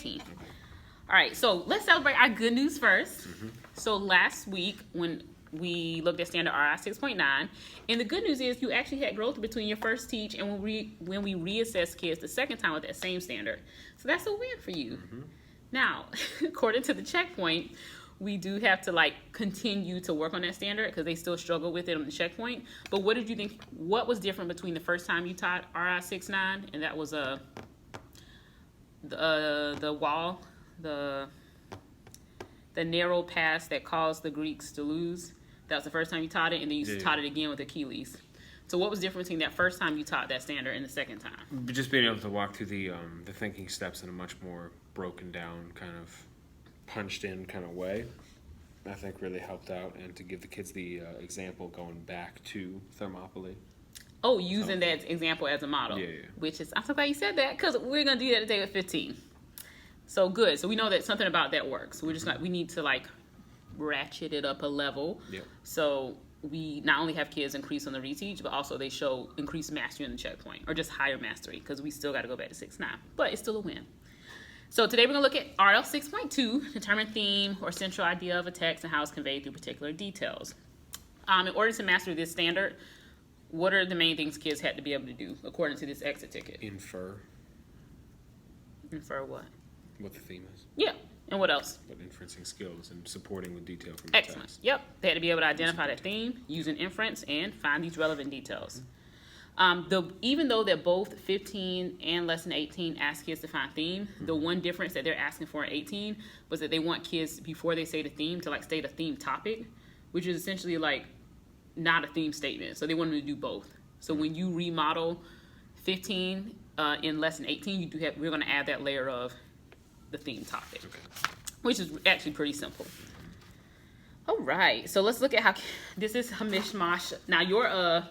18. All right, so let's celebrate our good news first. So last week when we looked at standard RI 6.9, and the good news is you actually had growth between your first teach and when we reassessed kids the second time with that same standard. So that's a win for you. Now, according to the checkpoint, we do have to continue to work on that standard because they still struggle with it on the checkpoint. But what did you think? What was different between the first time you taught RI 6.9 and that was the wall, the narrow pass that caused the Greeks to lose? That was the first time you taught it, and then you taught it again with Achilles. So what was different between that first time you taught that standard and the second time? Just being able to walk through the thinking steps in a much more broken down, kind of punched in kind of way, I think really helped out, and to give the kids the example going back to Thermopylae. Oh, using that example as a model. Yeah. Which is, I'm so glad you said that, because we're going to do that today with 15. So good. So we know that something about that works. We're just we need to ratchet it up a level. Yep. So we not only have kids increase on the reteach, but also they show increased mastery on the checkpoint, or just higher mastery, because we still got to go back to 6.9. But it's still a win. So today we're going to look at RL 6.2, determine theme or central idea of a text and how it's conveyed through particular details. In order to master this standard, what are the main things kids had to be able to do according to this exit ticket? Infer What? what the theme is. Yeah. And what else? What inferencing skills and supporting with detail from the Excellent. text. Yep. They had to be able to identify that theme, use an inference, and find these relevant details. Even though that both 15 and lesson 18 ask kids to find theme, the one difference that they're asking for in 18 was that they want kids, before they say the theme, to state a theme topic, which is essentially not a theme statement. So they want them to do both. So when you remodel 15 in lesson 18, we're going to add that layer of the theme topic, which is actually pretty simple. All right, so let's look at how this is a mishmash. Now your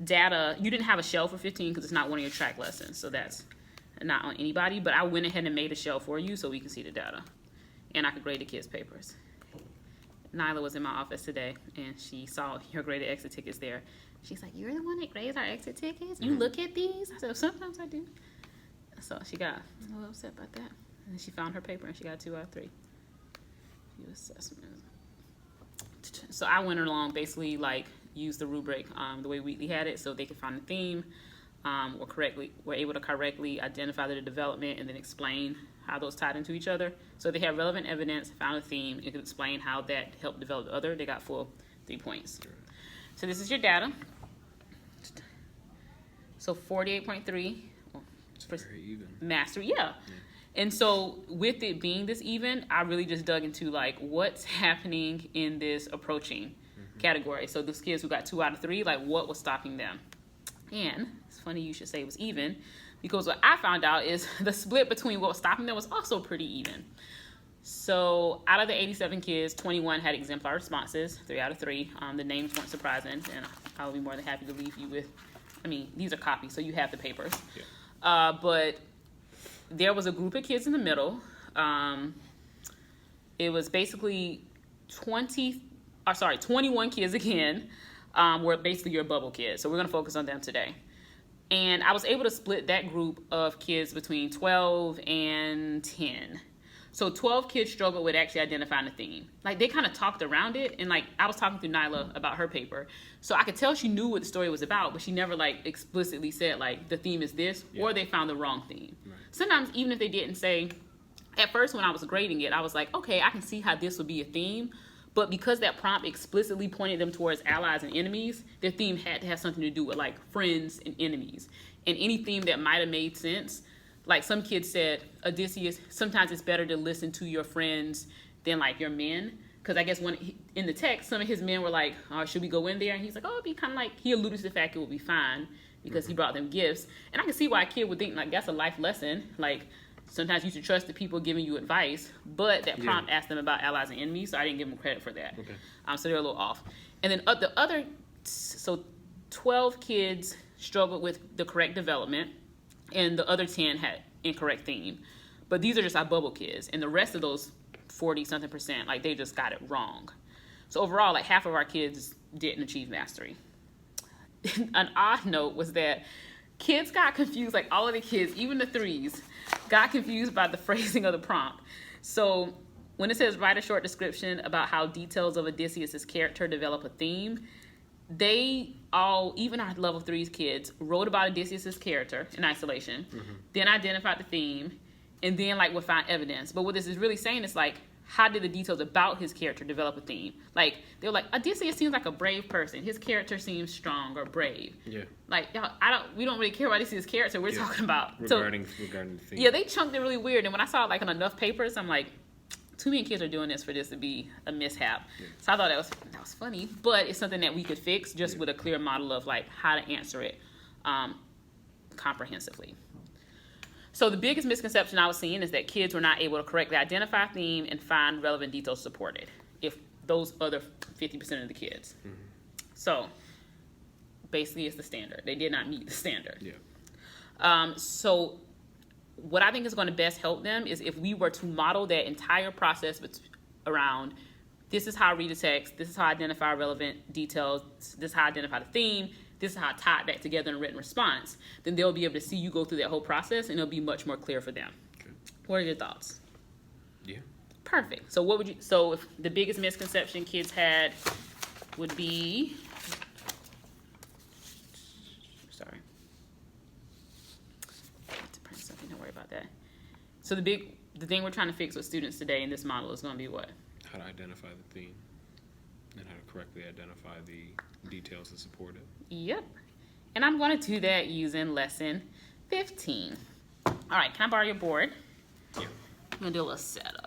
data, you didn't have a shell for 15 because it's not one of your track lessons, so that's not on anybody, but I went ahead and made a shell for you so we can see the data, and I could grade the kids' papers. Nyla was in my office today, and she saw your graded exit tickets there. She's like, "You're the one that grades our exit tickets? You look at these?" I said, "Sometimes I do." So she got a little upset about that. And she found her paper, and she got 2 out of 3. Few assessments. So I went along, basically, used the rubric the way Wheatley had it, so they could find the theme, were able to correctly identify the development, and then explain how those tied into each other. So they had relevant evidence, found a theme, and could explain how that helped develop the other. They got full 3 points. So this is your data. So 48.3. It's very even. Mastery, yeah. And so with it being this even, I really just dug into what's happening in this approaching category. So those kids who got 2 out of 3, what was stopping them? And it's funny you should say it was even, because what I found out is the split between what was stopping them was also pretty even. So out of the 87 kids, 21 had exemplar responses, 3 out of 3. The names weren't surprising, and I'll be more than happy to leave you with, these are copies, so you have the papers. Yeah. But there was a group of kids in the middle. It was basically 21 kids again, were basically your bubble kids. So we're going to focus on them today. And I was able to split that group of kids between 12 and 10. So 12 kids struggled with actually identifying the theme. They kind of talked around it, and I was talking to Nyla about her paper. So I could tell she knew what the story was about, but she never explicitly said the theme is this, or they found the wrong theme. Right. Sometimes even if they didn't say, at first when I was grading it, I was like, okay, I can see how this would be a theme. But because that prompt explicitly pointed them towards allies and enemies, their theme had to have something to do with friends and enemies. And any theme that might have made sense, some kids said, Odysseus, sometimes it's better to listen to your friends than your men. Because I guess in the text, some of his men were like, oh, should we go in there? And he's like, oh, it'd be kind of he alluded to the fact it would be fine because he brought them gifts. And I can see why a kid would think that's a life lesson. Sometimes you should trust the people giving you advice, but that prompt asked them about allies and enemies, so I didn't give them credit for that. Okay. So they're a little off. And then the other, so 12 kids struggled with the correct development, and the other 10 had incorrect theme. But these are just our bubble kids, and the rest of those 40-something%, they just got it wrong. So overall, half of our kids didn't achieve mastery. An odd note was that kids got confused, all of the kids, even the 3s, got confused by the phrasing of the prompt. So when it says write a short description about how details of Odysseus' character develop a theme, they all, even our level 3's kids, wrote about Odysseus' character in isolation, then identified the theme, and then like would find evidence. But what this is really saying is like, how did the details about his character develop a theme? Like, they were like, Odysseus seems like a brave person. His character seems strong or brave. Yeah. Like, y'all, we don't really care about Odysseus' character. We're talking about Regarding the theme. Yeah, they chunked it really weird. And when I saw it like on enough papers, I'm like, too many kids are doing this for this to be a mishap. Yeah. So I thought that was funny, but it's something that we could fix just with a clear model of like how to answer it comprehensively. So the biggest misconception I was seeing is that kids were not able to correctly identify a theme and find relevant details supported if those other 50% of the kids. So basically it's the standard. They did not meet the standard. Yeah. So what I think is going to best help them is if we were to model that entire process around this is how I read a text, this is how I identify relevant details, this is how I identify the theme, this is how I tie it back together in a written response, then they'll be able to see you go through that whole process and it'll be much more clear for them. Okay. What are your thoughts? Yeah. Perfect. So if the biggest misconception kids had would be, sorry. I have to print something, don't worry about that. So the thing we're trying to fix with students today in this model is going to be what? How to identify the theme and how to correctly identify the details that support it. Yep. And I'm going to do that using lesson 15. All right, can I borrow your board? Yeah. I'm going to do a little setup.